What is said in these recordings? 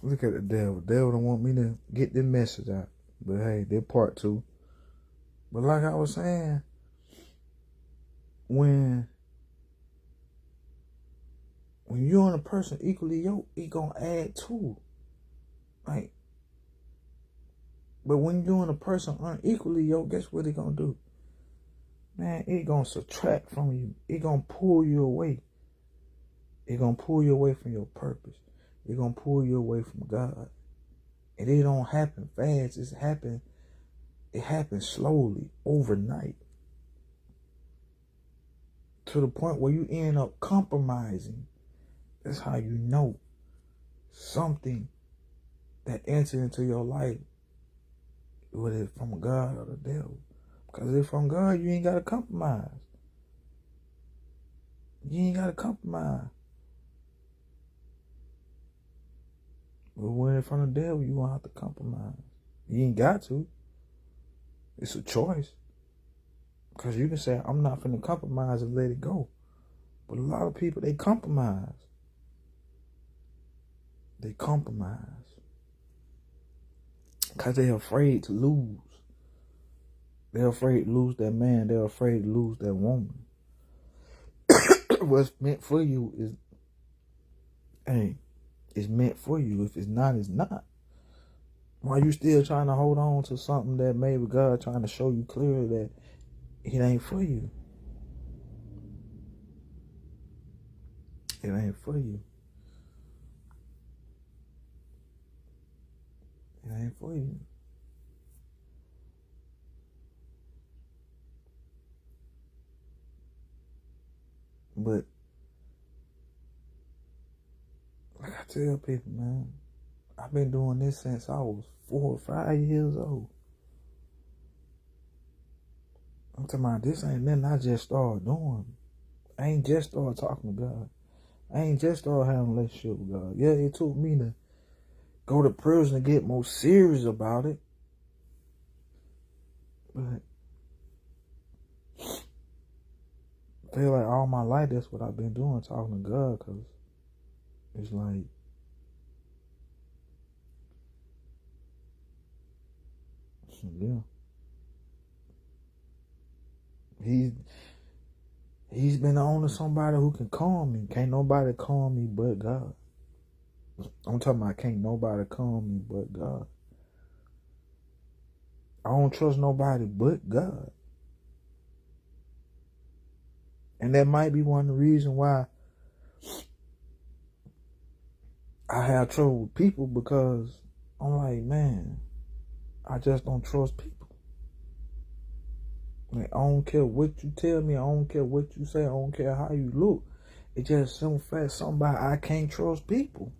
Look at the devil. The devil don't want me to get this message out. But hey, they're part two. But like I was saying, when you and a person equally yoked, it gonna add to. Like, but when you and a person unequally yoked, guess what it gonna do? Man, it gonna subtract from you. It gonna pull you away. It gonna pull you away from your purpose. It gonna pull you away from God. And it don't happen fast. It happens slowly, overnight. To the point where you end up compromising. That's how you know something that entered into your life, whether it's from God or the devil. Because if it's from God, you ain't got to compromise. You ain't got to compromise. But when it's from the devil, you won't have to compromise. You ain't got to. It's a choice. Because you can say, I'm not finna compromise and let it go. But a lot of people, they compromise. They compromise. Because they're afraid to lose. They're afraid to lose that man. They're afraid to lose that woman. What's meant for you is, hey, it's meant for you. If it's not, it's not. Why you still trying to hold on to something that maybe God trying to show you clearly that it ain't for you? It ain't for you. It ain't for you. But like I tell people, man, I've been doing this since I was 4 or 5 years old. I'm talking about this ain't nothing I just started doing. I ain't just started talking to God. I ain't just started having a relationship with God. Yeah, it took me to go to prison and get more serious about it. But I feel like all my life that's what I've been doing, talking to God, because it's like, yeah. He's been the only somebody who can calm me. Can't nobody calm me but God. I'm talking about can't nobody calm me but God. I don't trust nobody but God. And that might be one of the reasons why I have trouble with people, because I'm like, man, I just don't trust people. Like, I don't care what you tell me. I don't care what you say. I don't care how you look. It's just some fact, somebody I can't trust people.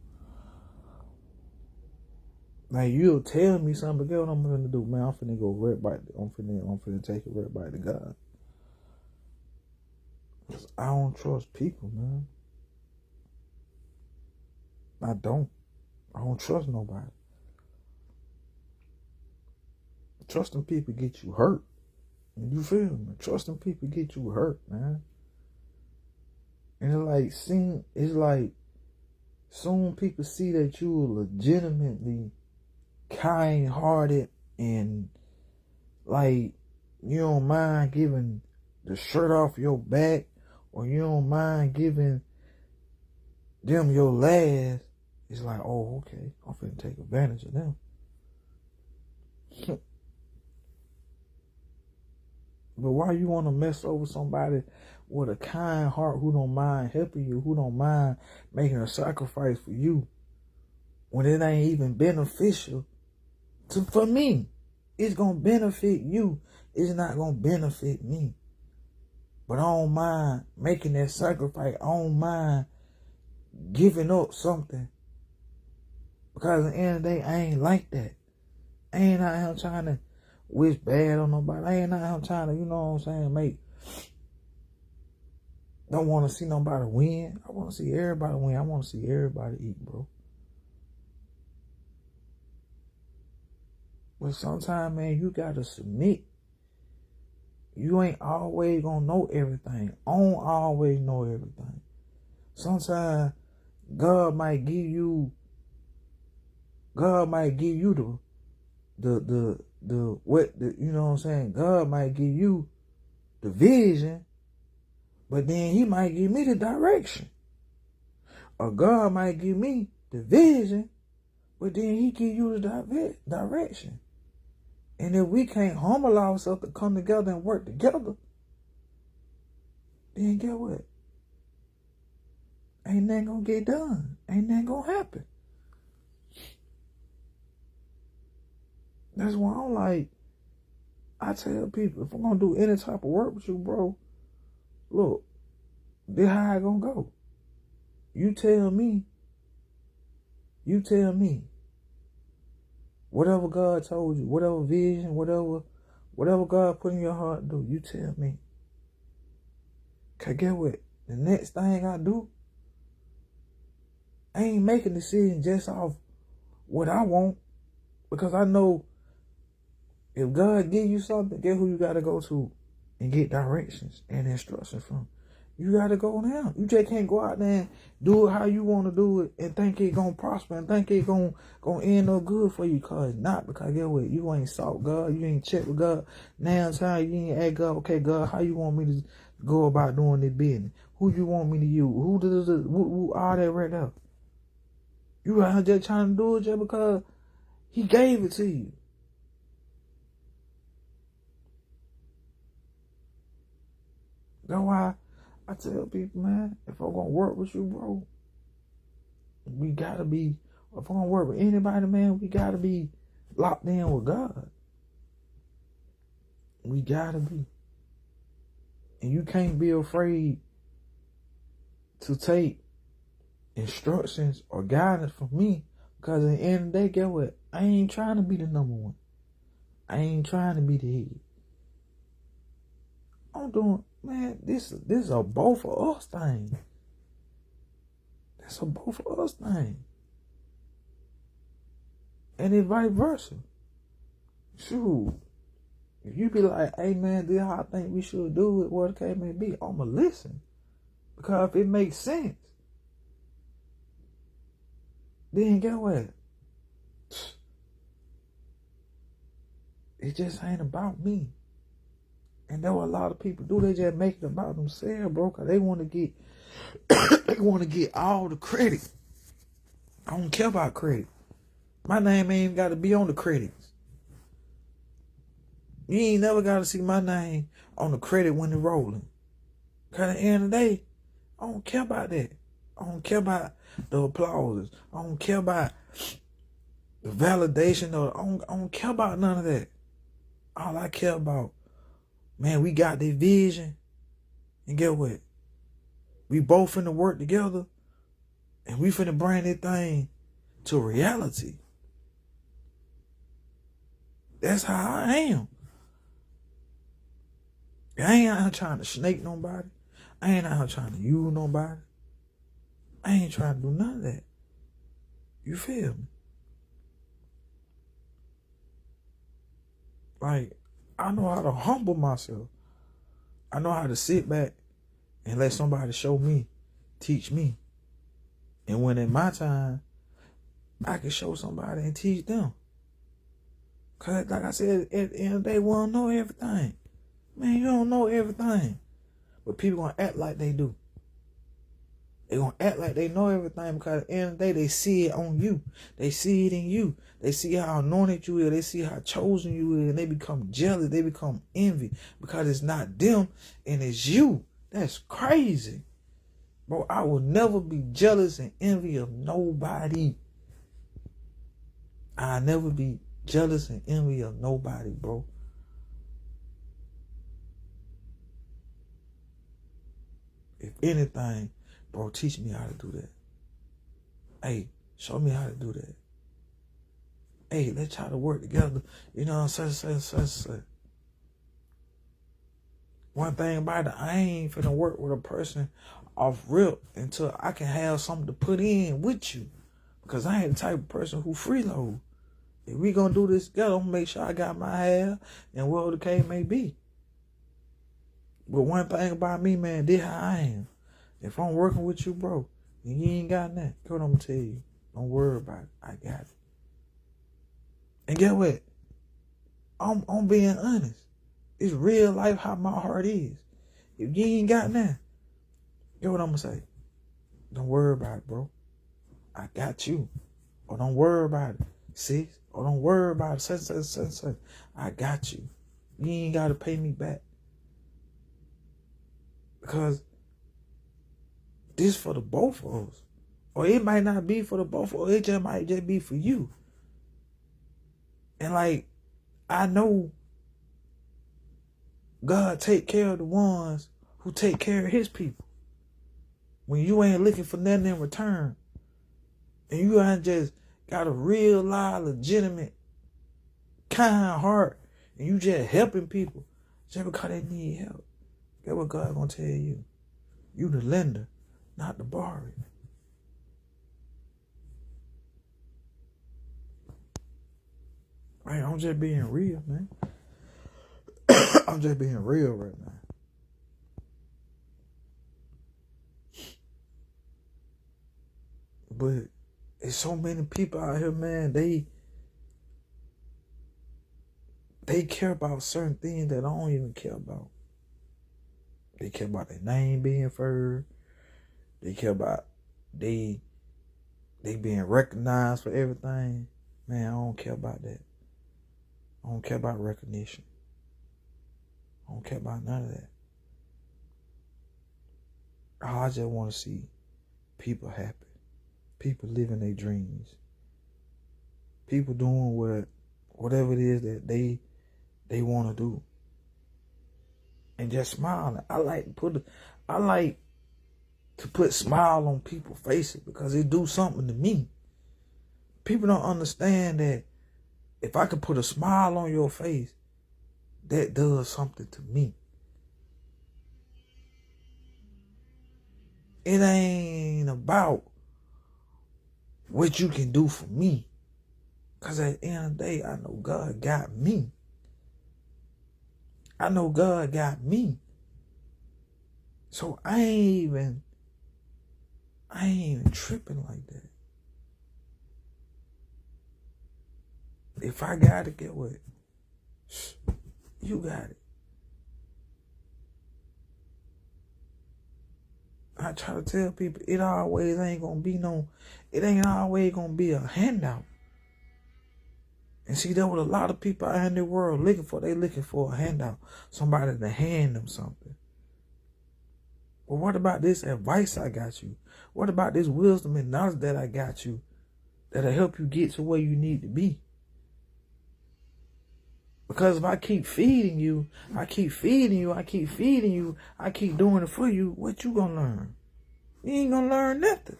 Like, you'll tell me something, but guess what I'm gonna do, man? I'm finna go right back. I'm finna take it right back to God. Cause I don't trust people, man. I don't trust nobody. Trusting people get you hurt. You feel me? Trusting people get you hurt, man. And it's like soon people see that you are legitimately kind-hearted and like you don't mind giving the shirt off your back, or you don't mind giving them your last. It's like, oh, okay, I'm finna take advantage of them. But why you want to mess over somebody with a kind heart who don't mind helping you, who don't mind making a sacrifice for you, when it ain't even beneficial for me? It's going to benefit you. It's not going to benefit me. But I don't mind making that sacrifice. I don't mind giving up something. Because at the end of the day, I ain't like that. I ain't out here trying to wish bad on nobody. I ain't out here trying to, you know what I'm saying, don't want to see nobody win. I want to see everybody win. I want to see everybody eat, bro. But sometimes, man, you got to submit. You ain't always going to know everything. I don't always know everything. Sometimes God might give you God might give you you know what I'm saying? God might give you the vision, but then he might give me the direction. Or God might give me the vision, but then he give you the direction. And if we can't humble ourselves to come together and work together, then get what? Ain't nothing gonna get done. Ain't nothing gonna happen. That's why I'm like, I tell people, if I'm gonna do any type of work with you, bro, look, this how it gonna go. You tell me, whatever God told you, whatever vision, whatever God put in your heart to do, you tell me. Cause get what? The next thing I do, I ain't making decisions just off what I want. Because I know if God give you something, guess who you gotta go to and get directions and instructions from? You gotta go now. You just can't go out there and do it how you want to do it and think it gonna prosper and think it gonna end up good for you. Cause it's not. Because get what? You ain't sought God. You ain't checked with God. Now it's time you ain't ask God, okay, God, how you want me to go about doing this business? Who you want me to use? Who does it? Who all that right now? You out here just trying to do it just because he gave it to you. That's why I tell people, man, if I'm gonna work with you, bro, we gotta be. If I'm gonna work with anybody, man, we gotta be locked in with God. We gotta be. And you can't be afraid to take instructions or guidance from me, because at the end of the day, guess what? I ain't trying to be the number one. I ain't trying to be the head. I'm doing, man, this is a both of us thing. That's a both of us thing. And it's vice versa. Shoot. If you be like, hey man, this is how I think we should do it, what the case may be, I'ma listen. Because if it makes sense, then get what? It just ain't about me. And that's what a lot of people do. They just make it about themselves, bro. Cause they want to get they want to get all the credit. I don't care about credit. My name ain't even got to be on the credits. You ain't never got to see my name on the credit when it's rolling. Cause at the end of the day, I don't care about that. I don't care about the applause. I don't care about the validation. I don't care about none of that. All I care about, man, we got this vision. And get what? We both finna work together. And we finna bring that thing to reality. That's how I am. I ain't out here trying to snake nobody. I ain't out here trying to use nobody. I ain't trying to do none of that. You feel me? Like, I know how to humble myself. I know how to sit back and let somebody show me, teach me. And when in my time, I can show somebody and teach them. Because like I said, at the end of the day, we don't know everything. Man, you don't know everything. But people gonna act like they do. They gonna act like they know everything because at the end of the day, they see it on you. They see it in you. They see how anointed you is. They see how chosen you is. And they become jealous. They become envy because it's not them and it's you. That's crazy. Bro, I will never be jealous and envy of nobody. I'll never be jealous and envy of nobody, bro. If anything, bro, teach me how to do that. Hey, show me how to do that. Hey, let's try to work together. You know, such. One thing about it, I ain't finna work with a person off rip until I can have something to put in with you. Because I ain't the type of person who freeload. If we gonna do this together, I'm gonna make sure I got my half and whatever the case may be. But one thing about me, man, this how I am. If I'm working with you, bro, and you ain't got nothing, what I'm gonna tell you, don't worry about it. I got it. And get what? I'm being honest. It's real life how my heart is. If you ain't got nothing, get what I'm gonna say? Don't worry about it, bro. I got you. Or don't worry about it, sis. Or don't worry about it, such. I got you. You ain't gotta pay me back. Because this for the both of us. Or it might not be for the both of us. It just might just be for you. And like, I know God take care of the ones who take care of his people. When you ain't looking for nothing in return, and you ain't just got a real live, legitimate, kind heart, and you just helping people just because they need help, guess what God gonna tell you? You the lender, not the borrower. Right? I'm just being real, man. I'm just being real right now. But there's so many people out here, man, they care about certain things that I don't even care about. They care about their name being first. They care about they being recognized for everything. Man, I don't care about that. I don't care about recognition. I don't care about none of that. I just want to see people happy. People living their dreams. People doing whatever it is that they want to do. And just smiling. I like to put smile on people's faces because it do something to me. People don't understand that if I can put a smile on your face, that does something to me. It ain't about what you can do for me. Because at the end of the day, I know God got me. I know God got me. So I ain't even tripping like that. If I got it, get what? You got it. I try to tell people it ain't always gonna be a handout. And see, there was a lot of people out in the world looking for a handout. Somebody to hand them something. Well, what about this advice I got you? What about this wisdom and knowledge that I got you that'll help you get to where you need to be? Because if I keep feeding you, I keep doing it for you, what you gonna learn? You ain't gonna learn nothing.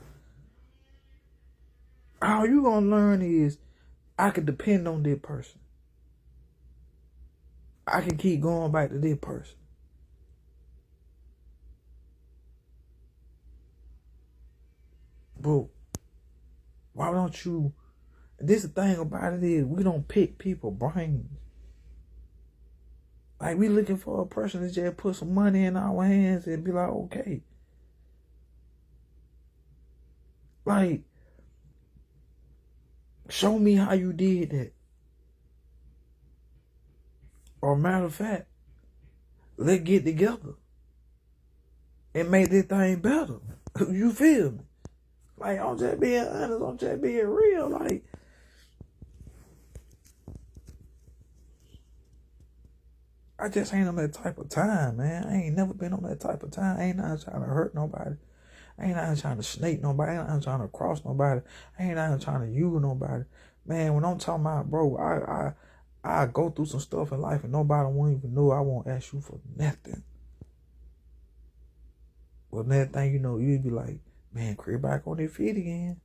All you gonna learn is I can depend on this person. I can keep going back to this person. But why don't you? This the thing about it is we don't pick people brains. Like we looking for a person to just put some money in our hands and be like, okay. Like, show me how you did that. Or matter of fact, let's get together and make this thing better. You feel me? Like, I'm just being honest. I'm just being real. Like, I just ain't on that type of time, man. I ain't never been on that type of time. I ain't not trying to hurt nobody. I ain't not trying to snake nobody. I ain't not trying to cross nobody. I ain't not trying to use nobody. Man, when I'm talking about, bro, I go through some stuff in life and nobody won't even know. I won't ask you for nothing. Well, next thing you know, you'd be like, man, creep back on their feet again.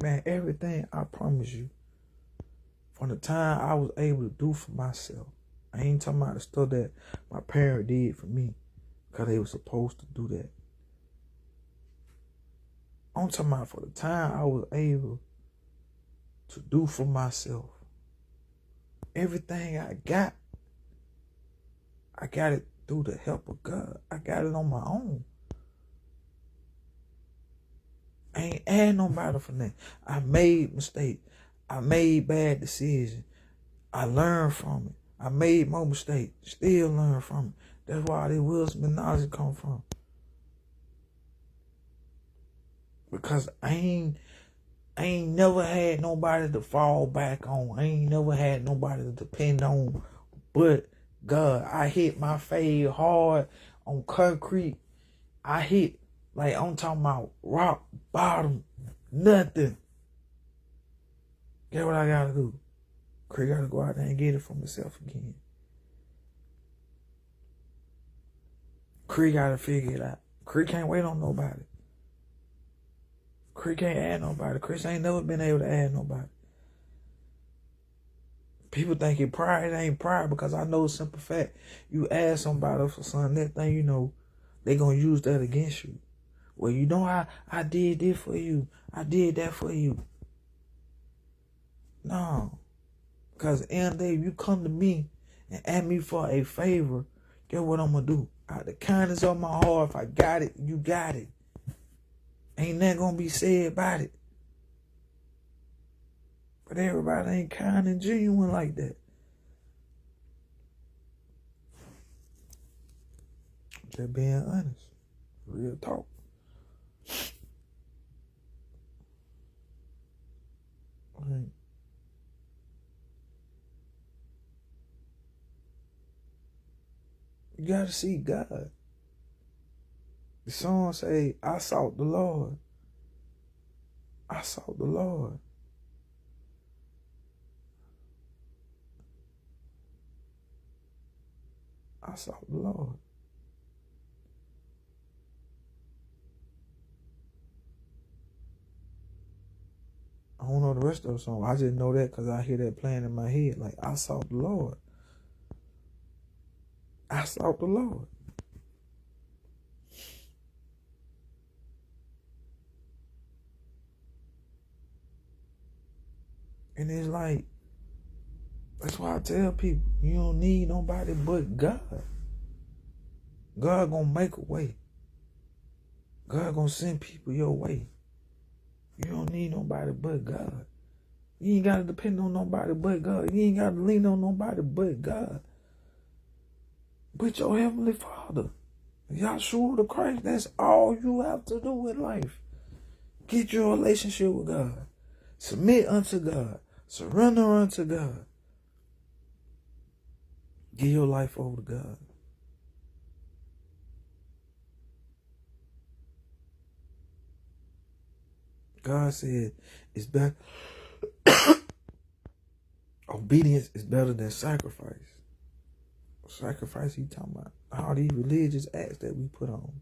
Man, everything I promise you, from the time I was able to do for myself, I ain't talking about the stuff that my parents did for me because they were supposed to do that. I'm talking about for the time I was able to do for myself. Everything I got it through the help of God. I got it on my own. I ain't add nobody for nothing. I made mistakes. I made bad decisions. I learned from it. I made more mistakes. Still learn from it. That's why the wisdom and knowledge come from. Because I ain't never had nobody to fall back on. I ain't never had nobody to depend on but God. I hit my fade hard on concrete. I hit, like, I'm talking about rock bottom, nothing. Get what I gotta do? Craig gotta go out there and get it for myself again. Craig gotta figure it out. Craig can't wait on nobody. Craig can't add nobody. Chris ain't never been able to add nobody. People think it pride. It ain't pride, because I know a simple fact. You ask somebody for something, that thing, you know, they gonna use that against you. Well, you know, I did this for you. I did that for you. No. Because at the end of the day, if you come to me and ask me for a favor, guess what I'm going to do? Out of the kindness of my heart, if I got it, you got it. Ain't nothing going to be said about it. But everybody ain't kind and genuine like that. Just being honest. Real talk. Right. You got to see God. The song say, I sought the Lord. I sought the Lord. I sought the Lord. I don't know the rest of the song. I just know that because I hear that playing in my head. Like, I sought the Lord. I sought the Lord. And it's like, that's why I tell people, you don't need nobody but God. God gonna make a way. God gonna send people your way. You don't need nobody but God. You ain't gotta depend on nobody but God. You ain't gotta lean on nobody but God. But your Heavenly Father, Yahshua the Christ, that's all you have to do in life. Get your relationship with God. Submit unto God. Surrender unto God. Give your life over to God. God said it's better. Obedience is better than sacrifice. Sacrifice, he talking about all these religious acts that we put on.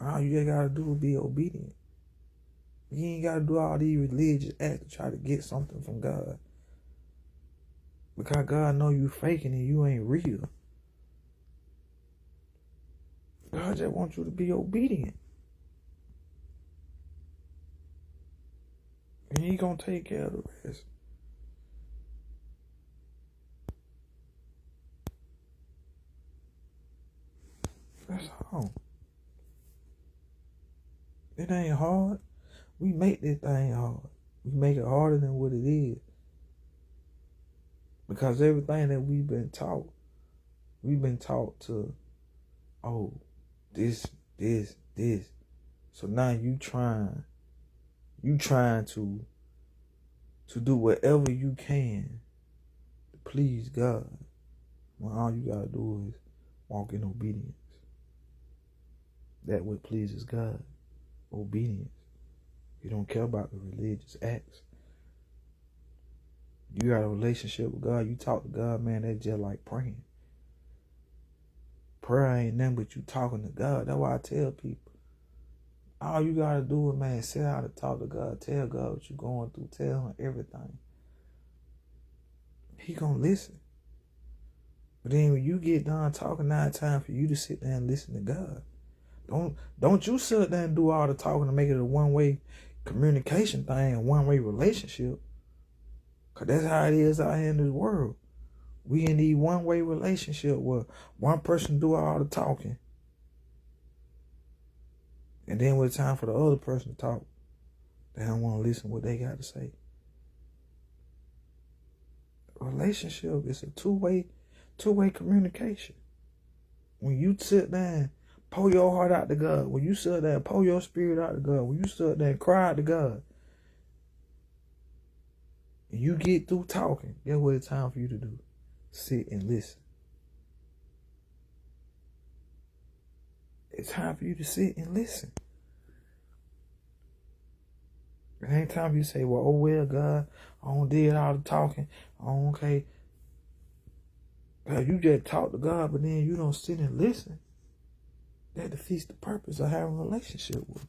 All you gotta do is be obedient. You ain't gotta do all these religious acts to try to get something from God. Because God know you faking and you ain't real. God just wants you to be obedient. And he gonna take care of the rest. That's all. It ain't hard. We make this thing hard. We make it harder than what it is. Because everything that we've been taught to, oh, this. So now you trying to do whatever you can to please God. When all you gotta do is walk in obedience. That what pleases God. Obedience. You don't care about the religious acts. You got a relationship with God. You talk to God, man, that's just like praying. Prayer ain't nothing but you talking to God. That's why I tell people, all you gotta do is, man, sit out and talk to God. Tell God what you're going through. Tell him everything. He gonna listen. But then when you get done talking, now it's time for you to sit there and listen to God. Don't you sit there and do all the talking to make it a one-way communication thing, a one-way relationship. Because that's how it is out here in this world. We in the one-way relationship where one person do all the talking And then when it's time for the other person to talk, they don't want to listen to what they got to say. A relationship is a two-way communication. When you sit down, pour your heart out to God. When you sit there, pour your spirit out to God. When you sit there and cry out to God, and you get through talking, guess what it's time for you to do? Sit and listen. It's time for you to sit and listen. It ain't time for you to say, well, oh well, God, I don't did all the talking. Okay. You just talk to God, but then you don't sit and listen. That defeats the purpose of having a relationship with him.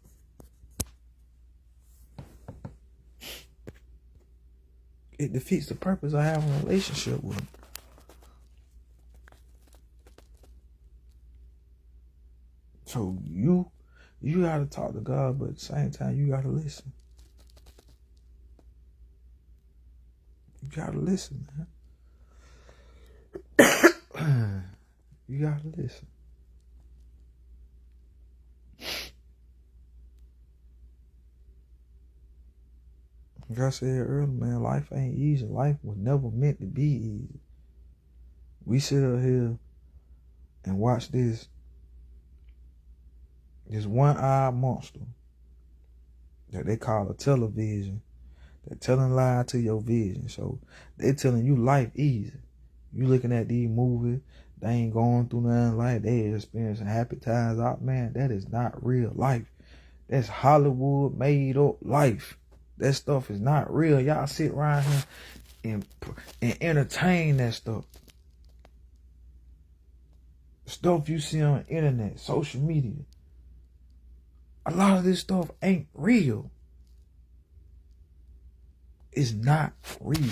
It defeats the purpose of having a relationship with him. So you gotta talk to God, but at the same time you gotta listen. You gotta listen, man. You gotta listen. Like I said earlier, man, life ain't easy. Life was never meant to be easy. We sit up here and watch this one-eyed monster that they call a television. They're telling lies to your vision. So they telling you life easy. You looking at these movies, they ain't going through nothing like they experiencing happy times out. Man, that is not real life. That's Hollywood made up life. That stuff is not real. Y'all sit around here and entertain that stuff. Stuff you see on the internet, social media. A lot of this stuff ain't real. It's not real.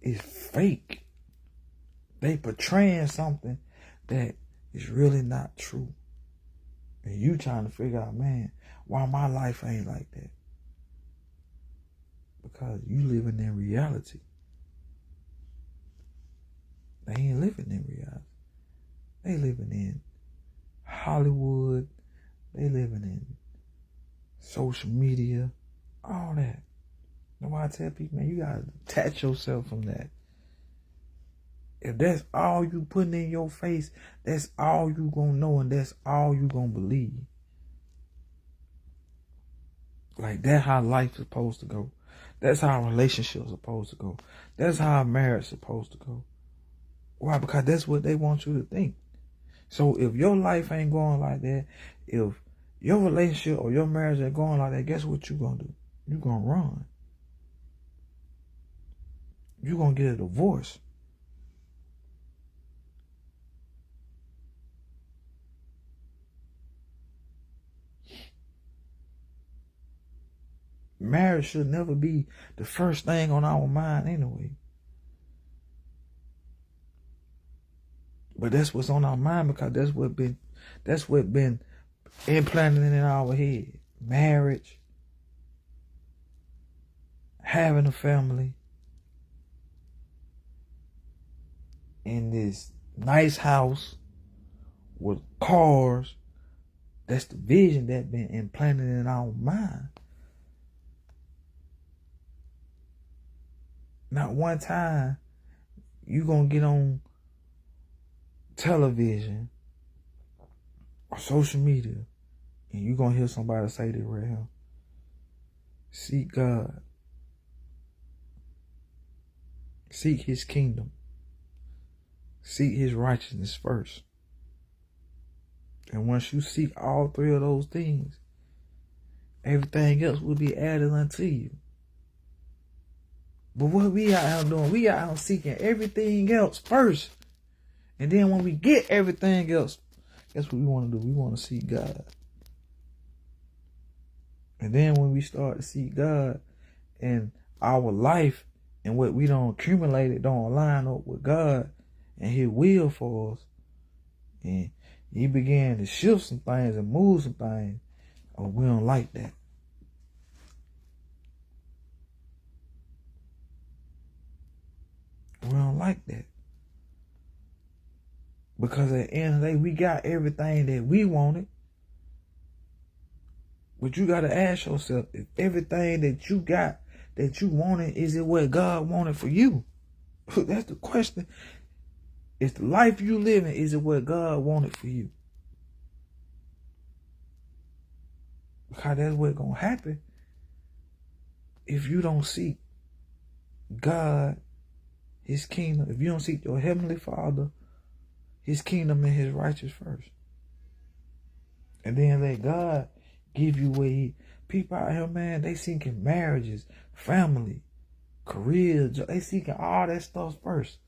It's fake. They portraying something that is really not true. And you trying to figure out, man, why my life ain't like that? Because you living in reality. They ain't living in reality. They living in Hollywood. They living in social media. All that. That's why I tell people, man, you gotta detach yourself from that. If that's all you putting in your face, that's all you gonna know and that's all you gonna believe. Like, that's how life's supposed to go. That's how relationships supposed to go. That's how marriage supposed to go. Why? Because that's what they want you to think. So if your life ain't going like that, if your relationship or your marriage ain't going like that, guess what you gonna do? You gonna run. You gonna get a divorce. Marriage should never be the first thing on our mind anyway. But that's what's on our mind because that's what been implanted in our head. Marriage, having a family, in this nice house with cars. That's the vision that been implanted in our mind. Not one time you gonna get on television or social media and you gonna hear somebody say this right here. Seek God. Seek his kingdom. Seek his righteousness first. And once you seek all three of those things, everything else will be added unto you. But what we out here doing, we out here seeking everything else first. And then when we get everything else, guess what we want to do? We want to seek God. And then when we start to seek God and our life and what we don't accumulate, it don't line up with God and his will for us, and he began to shift some things and move some things, oh, we don't like that. We don't like that. Because at the end of the day, we got everything that we wanted. But you got to ask yourself, if everything that you got, that you wanted, is it what God wanted for you? That's the question. Is the life you living, is it what God wanted for you? Because that's what's going to happen if you don't seek God, his kingdom. If you don't seek your heavenly Father, his kingdom and his righteousness first. And then let God give you what he... People out here, man, they seeking marriages, family, career. They seeking all that stuff first.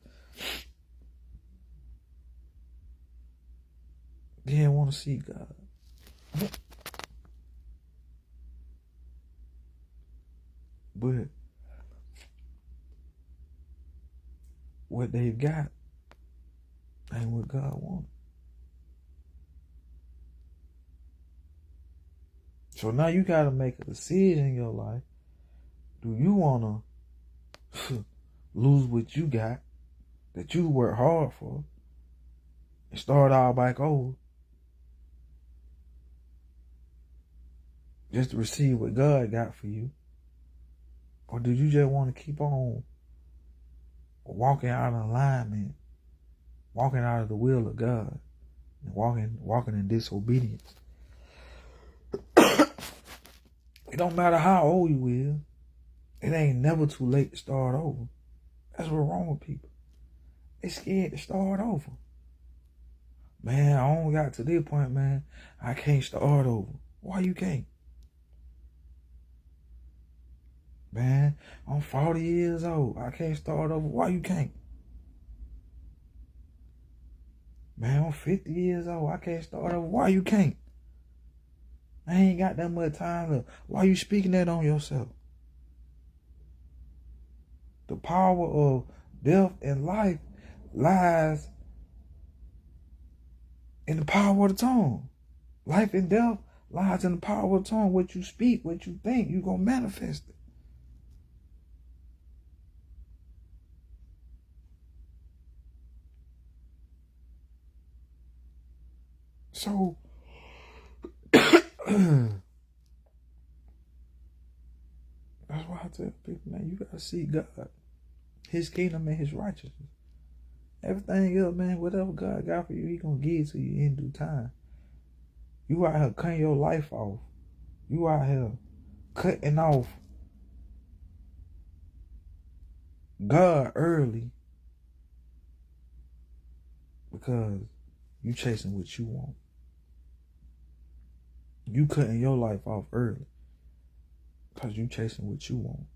They didn't want to see God. But what they've got ain't what God wanted. So now you got to make a decision in your life. Do you want to lose what you got, that you work hard for, and start all back over, just to receive what God got for you? Or do you just want to keep on walking out of alignment, walking out of the will of God, and walking in disobedience? It don't matter how old you is. It ain't never too late to start over. That's what's wrong with people. They scared to start over. Man, I only got to this point, man. I can't start over. Why you can't? Man, I'm 40 years old. I can't start over. Why you can't? Man, I'm 50 years old. I can't start over. Why you can't? I ain't got that much time left. Why you speaking that on yourself? The power of death and life lies in the power of the tongue. Life and death lies in the power of the tongue. What you speak, what you think, you're going to manifest it. So, that's why I tell people, man, you got to seek God, his kingdom and his righteousness. Everything else, man, whatever God got for you, he going to give it to you in due time. You out here cutting your life off. You out here cutting off God early because you chasing what you want. You cutting your life off early because you chasing what you want.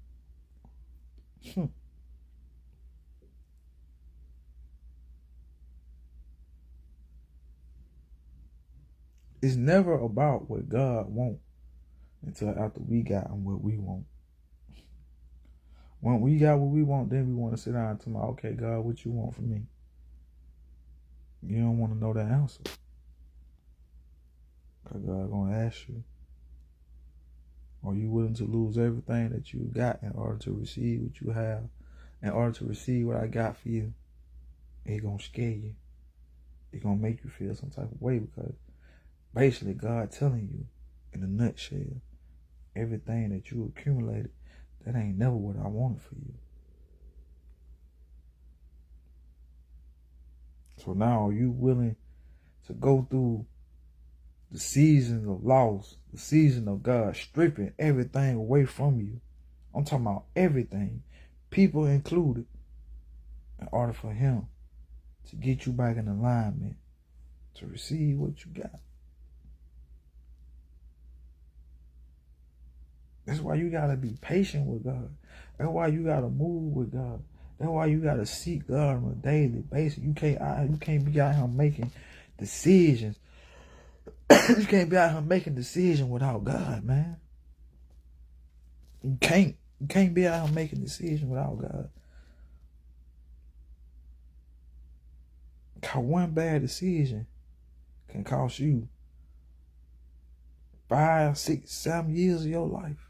It's never about what God wants until after we got what we want. When we got what we want, then we want to sit down and tell me, okay, God, what you want from me? You don't want to know the answer. Because God going to ask you, are you willing to lose everything that you got in order to receive what you have, in order to receive what I got for you? It's going to scare you. It's going to make you feel some type of way because basically God telling you in a nutshell, everything that you accumulated, that ain't never what I wanted for you. So now are you willing to go through the season of loss, the season of God stripping everything away from you? I'm talking about everything, people included, in order for him to get you back in alignment, to receive what you got. That's why you got to be patient with God. That's why you got to move with God. That's why you got to seek God on a daily basis. You can't be out here making decisions. You can't be out here making decisions without God, man. You can't be out here making decisions without God. Cause one bad decision can cost you 5, 6, 7 years of your life.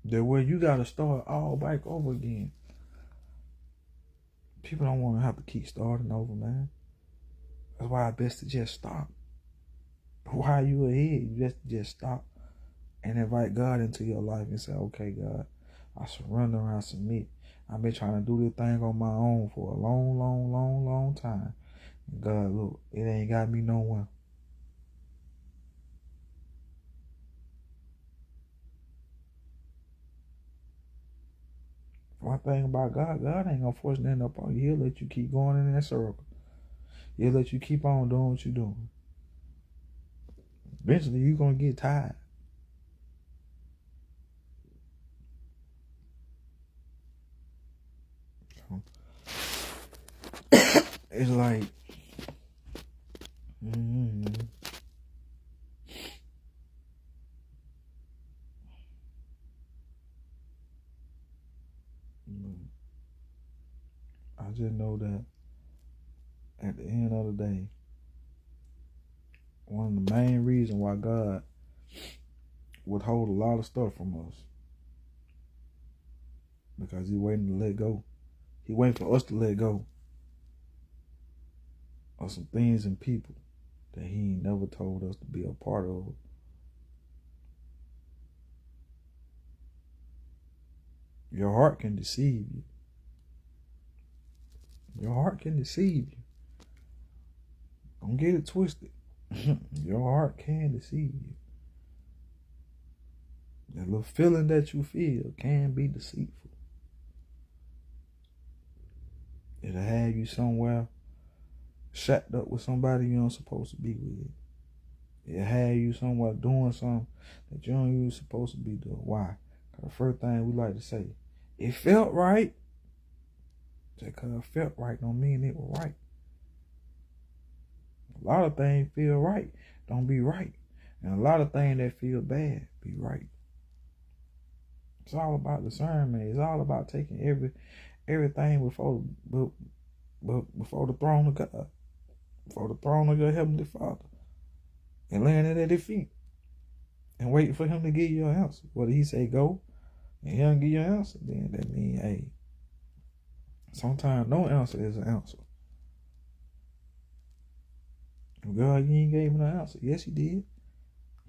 That where you got to start all back over again. People don't want to have to keep starting over, man. That's why it's best to just stop. While you ahead, you just stop and invite God into your life and say, okay, God, I surrender and I submit. I've been trying to do this thing on my own for a long, long, long, long time. And God, look, it ain't got me nowhere. One thing about God, God ain't gonna force nothing up on you. He'll let you keep going in that circle. He'll let you keep on doing what you're doing. Eventually, you're gonna get tired. So, it's like, I just know that at the end of the day, one of the main reasons why God withhold a lot of stuff from us, because He's waiting to let go. He waiting for us to let go of some things and people that He ain't never told us to be a part of. Your heart can deceive you. Your heart can deceive you. Don't get it twisted. Your heart can deceive you. That little feeling that you feel can be deceitful. It'll have you somewhere shacked up with somebody you aren't supposed to be with. It'll have you somewhere doing something that you ain't even supposed to be doing. Why? Because the first thing we like to say, it felt right. Just because it felt right don't mean it was right. A lot of things feel right don't be right. And a lot of things that feel bad be right. It's all about discernment. It's all about taking everything before the throne of God, before the throne of your Heavenly Father, and laying it at His feet and waiting for Him to give you an answer. Whether He say go and He don't give you an answer, then that means, hey, sometimes no answer is an answer. God, you ain't gave me no answer. Yes, He did.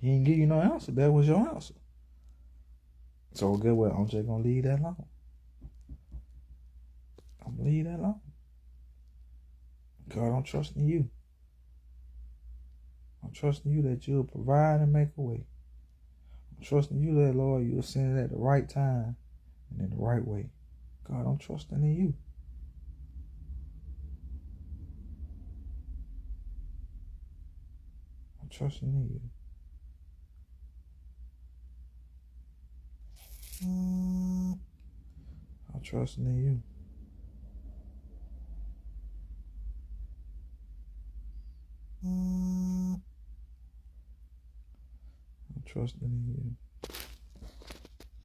He ain't give you no answer. That was your answer. So good. Well, I'm just gonna leave that alone. I'm gonna leave that alone. God, I'm trusting you. I'm trusting you that you'll provide and make a way. I'm trusting you that, Lord, you'll send it at the right time and in the right way. God, I'm trusting in you. I'm trusting in you. I'm trusting in you. I'm trusting in you.